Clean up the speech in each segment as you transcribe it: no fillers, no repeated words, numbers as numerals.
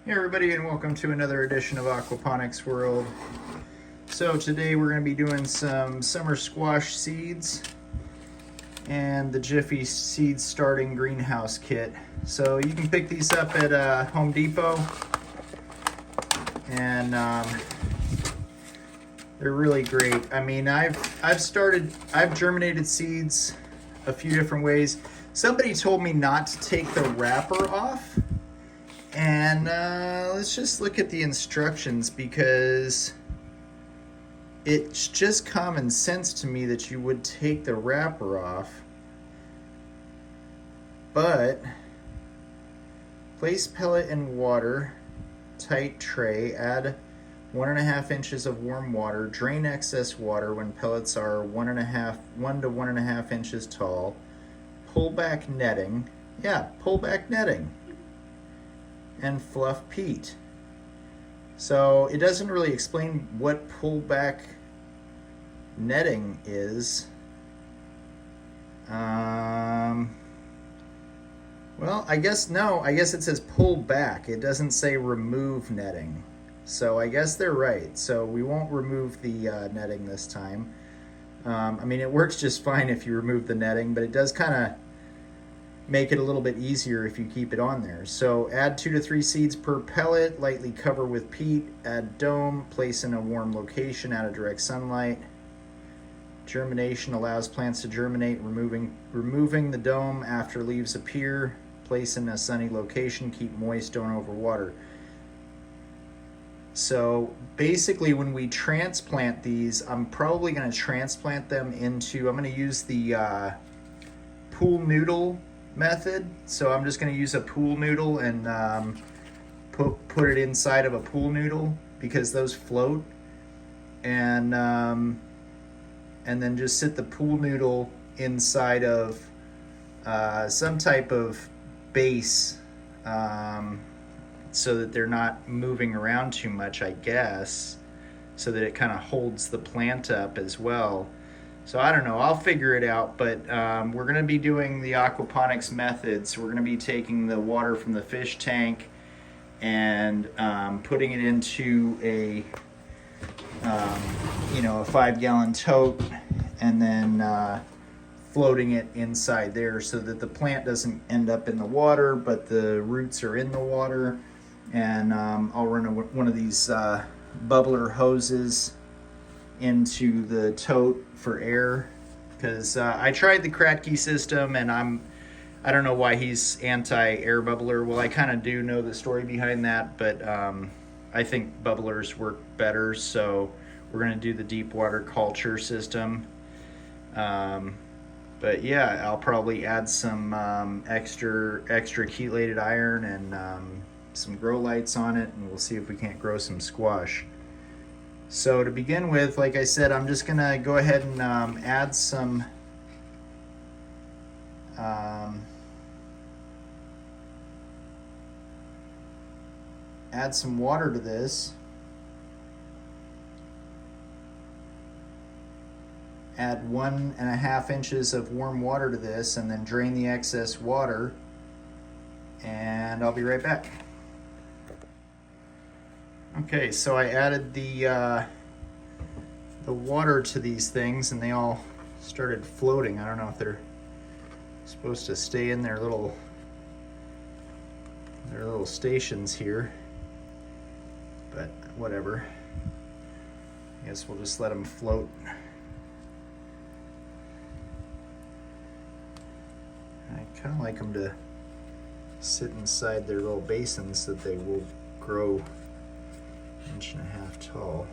Hey everybody, and welcome to another edition of Aquaponics World. So today we're going to be doing some summer squash seeds and the Jiffy Seeds Starting Greenhouse Kit. So you can pick these up at Home Depot, and they're really great. I mean, I've germinated seeds a few different ways. Somebody told me not to take the wrapper off. And let's just look at the instructions, because it's just common sense to me that you would take the wrapper off. But place pellet in water, tight tray, add 1.5 inches of warm water, drain excess water when pellets are 1 to 1.5 inches tall, pull back netting, and fluff peat. So it doesn't really explain what pullback netting is. Well, I guess it says pull back. It doesn't say remove netting. So I guess they're right. So we won't remove the netting this time. I mean, it works just fine if you remove the netting, but it does kind of make it a little bit easier if you keep it on there. So add 2 to 3 seeds per pellet, lightly cover with peat, add dome, place in a warm location out of direct sunlight. Germination allows plants to germinate, removing the dome after leaves appear. Place in a sunny location, keep moist, don't overwater. So basically when we transplant these, I'm probably going to transplant them into, I'm going to use the pool noodle method. So I'm just going to use a pool noodle and put it inside of a pool noodle, because those float, and then just sit the pool noodle inside of some type of base, so that they're not moving around too much, I guess, so that it kind of holds the plant up as well. So I don't know, I'll figure it out, but we're going to be doing the aquaponics method. So we're going to be taking the water from the fish tank and putting it into a 5-gallon tote, and then floating it inside there so that the plant doesn't end up in the water, but the roots are in the water. And I'll run one of these bubbler hoses into the tote for air, because I tried the Kratky system, and I don't know why he's anti-air bubbler. Well, I kind of do know the story behind that, but I think bubblers work better, so we're going to do the deep water culture system. But yeah, I'll probably add some extra chelated iron and some grow lights on it, and we'll see if we can't grow some squash. So to begin with, like I said, I'm just gonna go ahead and add some water to this. Add 1.5 inches of warm water to this, and then drain the excess water, and I'll be right back. Okay, so I added the water to these things, and they all started floating. I don't know if they're supposed to stay in their little stations here, but whatever. I guess we'll just let them float. I kind of like them to sit inside their little basins that they will grow 1.5 inches tall.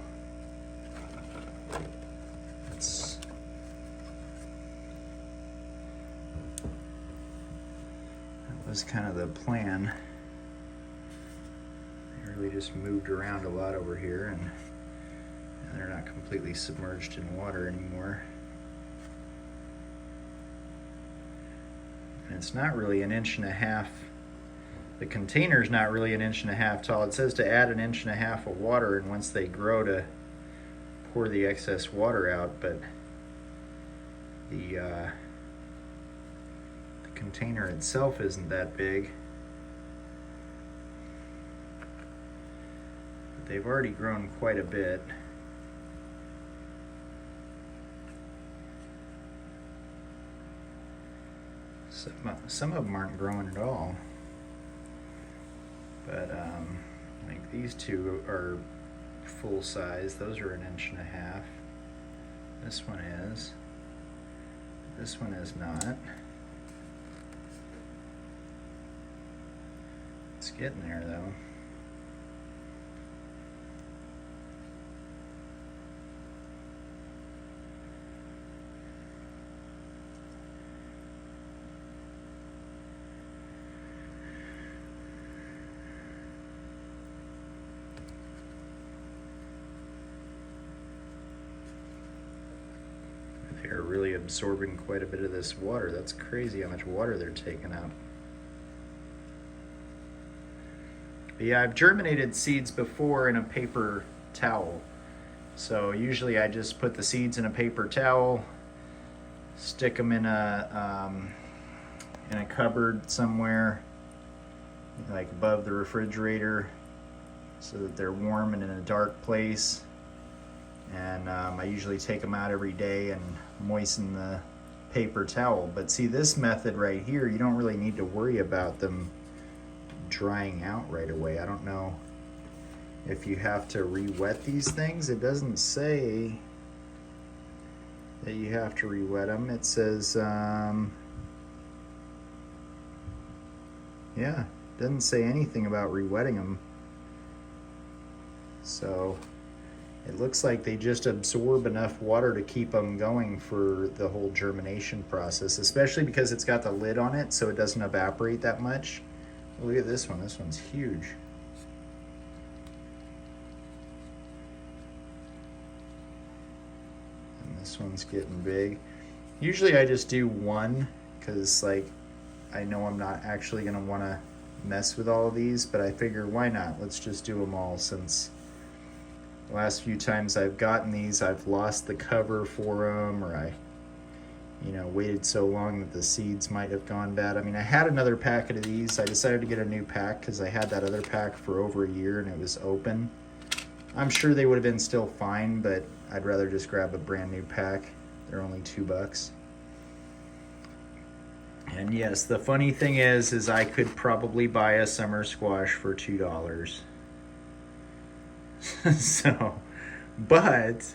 That was kind of the plan. They really just moved around a lot over here, and they're not completely submerged in water anymore. And it's not really 1.5 inches. The container's not really 1.5 inches tall. It says to add 1.5 inches of water, and once they grow, to pour the excess water out, but the container itself isn't that big. they've already grown quite a bit. Some of them aren't growing at all. But like these two are full size. Those are 1.5 inches. This one is. This one is not. It's getting there though. They're really absorbing quite a bit of this water. That's crazy how much water they're taking up. But yeah, I've germinated seeds before in a paper towel. So usually I just put the seeds in a paper towel, stick them in a cupboard somewhere, like above the refrigerator, so that they're warm and in a dark place. And I usually take them out every day and moisten the paper towel. But see, this method right here, you don't really need to worry about them drying out right away. I don't know if you have to re-wet these things. It doesn't say that you have to re-wet them. It says, yeah, it doesn't say anything about re-wetting them. So it looks like they just absorb enough water to keep them going for the whole germination process, especially because it's got the lid on it so it doesn't evaporate that much. Look at this one. This one's huge. And this one's getting big. Usually I just do one because like I know I'm not actually going to want to mess with all of these, but I figure why not? Let's just do them all, since the last few times I've gotten these, I've lost the cover for them, or I waited so long that the seeds might have gone bad. I mean, I had another packet of these. I decided to get a new pack because I had that other pack for over a year and it was open. I'm sure they would have been still fine, but I'd rather just grab a brand new pack. They're only $2. And yes, the funny thing is I could probably buy a summer squash for $2. So, but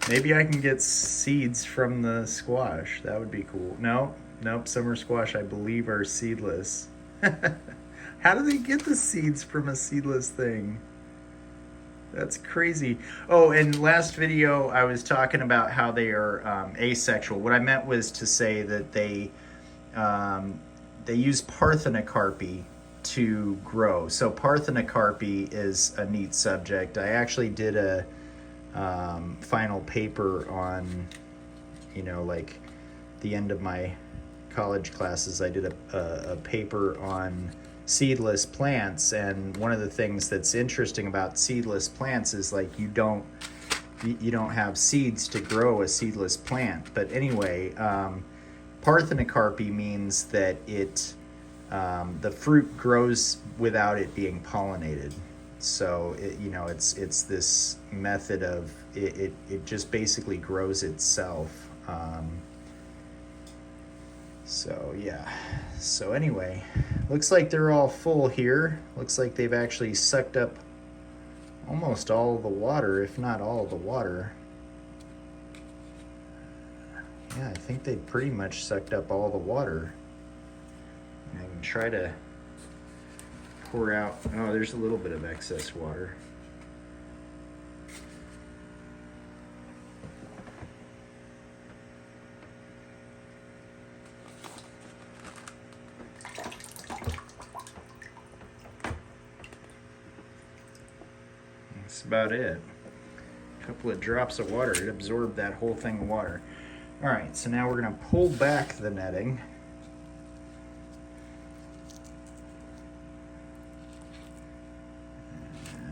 maybe I can get seeds from the squash. That would be cool. Nope, summer squash I believe are seedless. How do they get the seeds from a seedless thing? That's crazy. Oh, and last video I was talking about how they are asexual. What I meant was to say that they use parthenocarpy to grow. So parthenocarpy is a neat subject. I actually did a final paper on, like the end of my college classes. I did a paper on seedless plants, and one of the things that's interesting about seedless plants is like you don't have seeds to grow a seedless plant. But anyway, parthenocarpy means that the fruit grows without it being pollinated. So it's this method of it just basically grows itself. So yeah. So anyway, looks like they're all full here. Looks like they've actually sucked up almost all of the water, if not all of the water. Yeah, I think they pretty much sucked up all the water. I can try to pour out. Oh, there's a little bit of excess water. That's about it. A couple of drops of water. It absorbed that whole thing of water. All right, so now we're going to pull back the netting.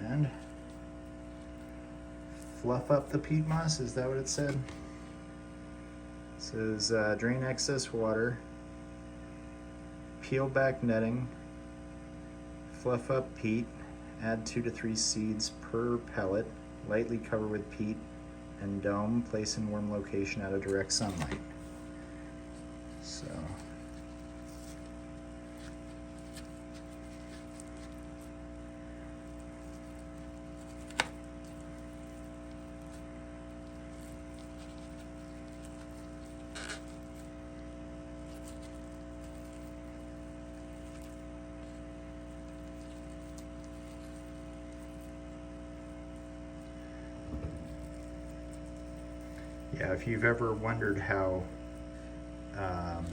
And fluff up the peat moss. Is that what it said? It says drain excess water, peel back netting, fluff up peat, Add 2 to 3 seeds per pellet. Lightly cover with peat and dome. Place in warm location out of direct sunlight. So yeah, if you've ever wondered how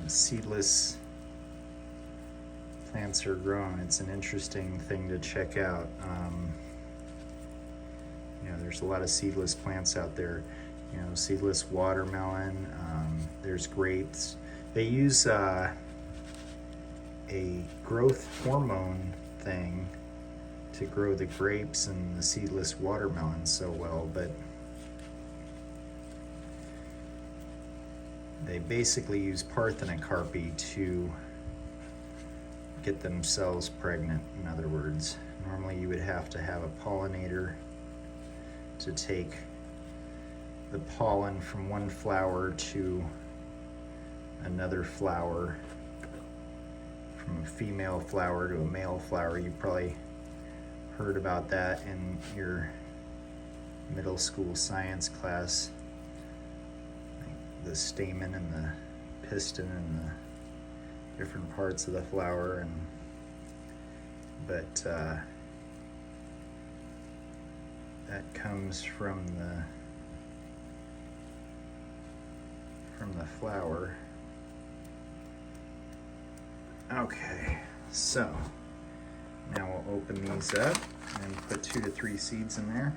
seedless plants are grown, it's an interesting thing to check out. You know, there's a lot of seedless plants out there. You know, seedless watermelon. There's grapes. They use a growth hormone thing to grow the grapes and the seedless watermelon so well, but they basically use parthenocarpy to get themselves pregnant, in other words. Normally you would have to have a pollinator to take the pollen from one flower to another flower, from a female flower to a male flower. You probably heard about that in your middle school science class. The stamen and the piston and the different parts of the flower, but that comes from the flower. Okay, so now we'll open these up and put 2 to 3 seeds in there.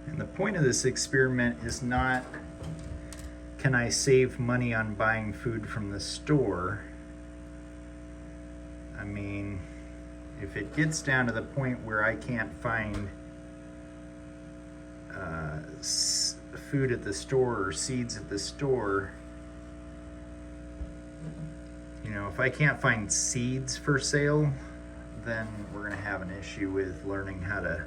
And the point of this experiment is not, can I save money on buying food from the store? I mean, if it gets down to the point where I can't find food at the store or seeds at the store, you know, if I can't find seeds for sale, then we're going to have an issue with learning how to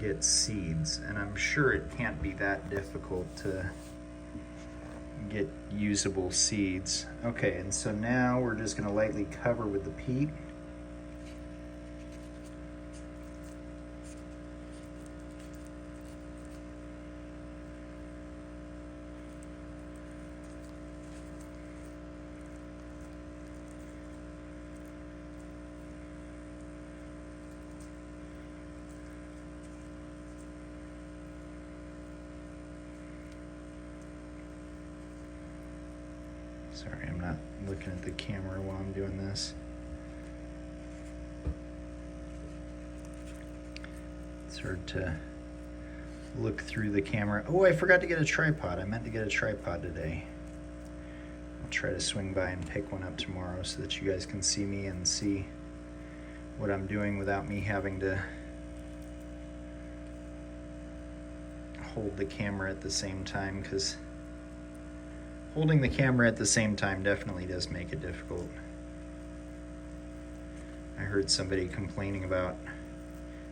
get seeds. And I'm sure it can't be that difficult to get usable seeds. Okay, and so now we're just going to lightly cover with the peat. Sorry, I'm not looking at the camera while I'm doing this. It's hard to look through the camera. Oh, I forgot to get a tripod. I meant to get a tripod today. I'll try to swing by and pick one up tomorrow so that you guys can see me and see what I'm doing without me having to hold the camera at the same time, because holding the camera at the same time definitely does make it difficult. I heard somebody complaining about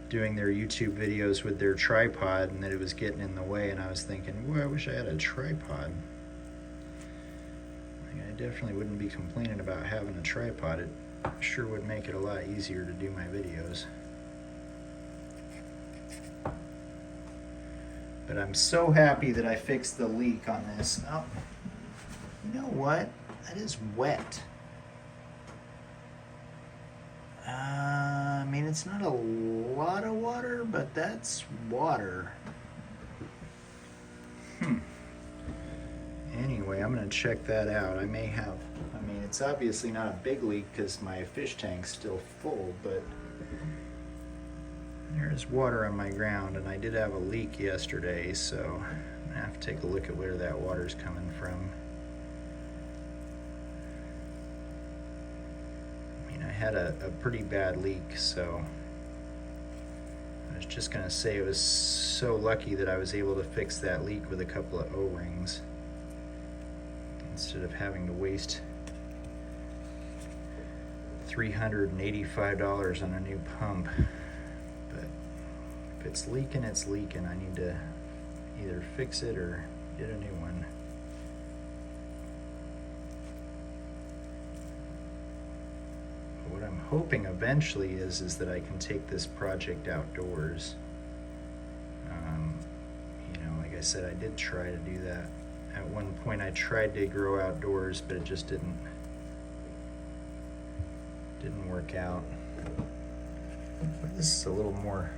doing their YouTube videos with their tripod and that it was getting in the way, and I was thinking, well, I wish I had a tripod. I definitely wouldn't be complaining about having a tripod. It sure would make it a lot easier to do my videos. But I'm so happy that I fixed the leak on this. Oh. You know what? That is wet. I mean, it's not a lot of water, but that's water. I'm gonna check that out. I mean, it's obviously not a big leak because my fish tank's still full, but there's water on my ground, and I did have a leak yesterday, so I'm gonna have to take a look at where that water's coming from. I mean, I had a pretty bad leak, so I was just gonna say it was so lucky that I was able to fix that leak with a couple of O-rings instead of having to waste $385 on a new pump. But if it's leaking, it's leaking. I need to either fix it or get a new one. What I'm hoping eventually is that I can take this project outdoors. You know, like I said, I did try to do that. At one point I tried to grow outdoors, but it just didn't work out. This is a little more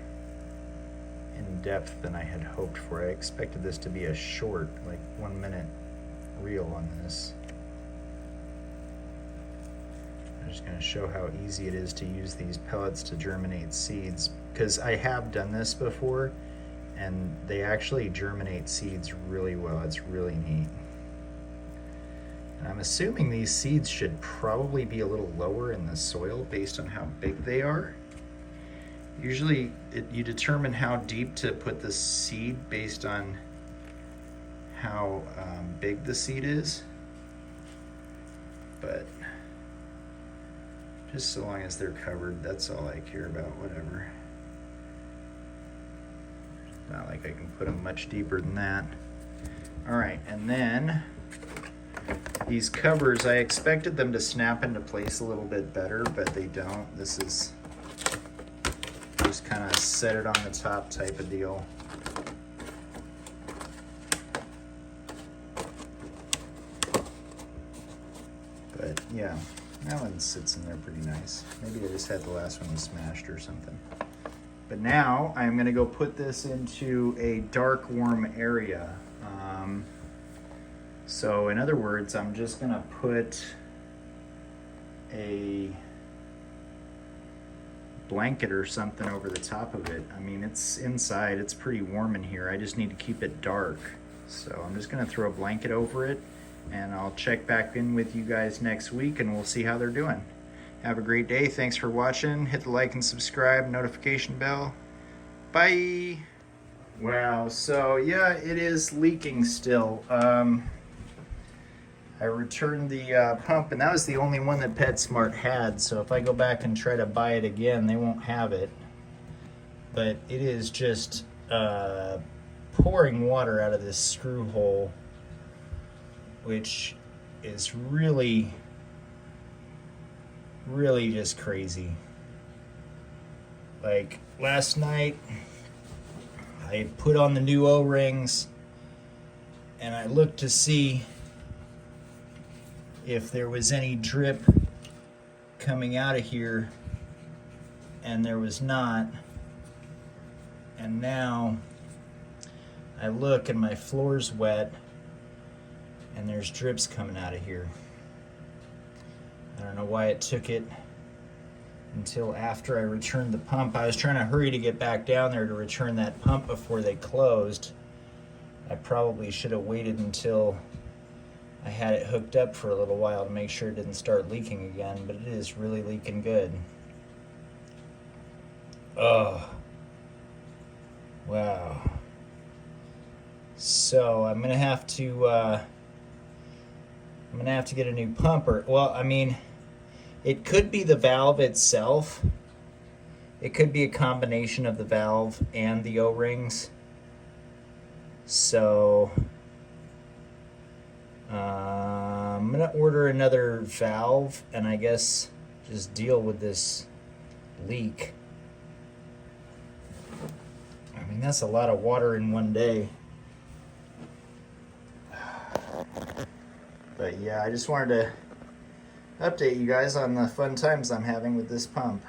in depth than I had hoped for. I expected this to be a short, like 1 minute reel on this. I'm just going to show how easy it is to use these pellets to germinate seeds, because I have done this before and they actually germinate seeds really well. It's really neat. And I'm assuming these seeds should probably be a little lower in the soil based on how big they are. Usually you determine how deep to put the seed based on how big the seed is, but just so long as they're covered, that's all I care about, whatever. Not like I can put them much deeper than that. All right, and then these covers, I expected them to snap into place a little bit better, but they don't. This is just kind of set it on the top type of deal. But yeah, that one sits in there pretty nice. Maybe I just had the last one smashed or something. But now I'm gonna go put this into a dark, warm area. So in other words, I'm just gonna put a blanket or something over the top of it. I mean, it's inside, it's pretty warm in here. I just need to keep it dark. So I'm just gonna throw a blanket over it, and I'll check back in with you guys next week and we'll see how they're doing. Have a great day. Thanks for watching. Hit the like and subscribe, notification bell. Bye. Wow, so yeah, it is leaking still. I returned the pump, and that was the only one that PetSmart had, so if I go back and try to buy it again, they won't have it. But it is just pouring water out of this screw hole, which is really just crazy. Like last night, I put on the new O-rings and I looked to see if there was any drip coming out of here, and there was not. And now I look and my floor's wet and there's drips coming out of here. I don't know why it took it until after I returned the pump. I was trying to hurry to get back down there to return that pump before they closed. I probably should have waited until I had it hooked up for a little while to make sure it didn't start leaking again, but it is really leaking good. Oh, wow. So I'm gonna have to get a new pump, or, well, I mean, it could be the valve itself. It could be a combination of the valve and the O-rings. So I'm gonna order another valve and I guess just deal with this leak. I mean, that's a lot of water in one day. But yeah, I just wanted to update you guys on the fun times I'm having with this pump.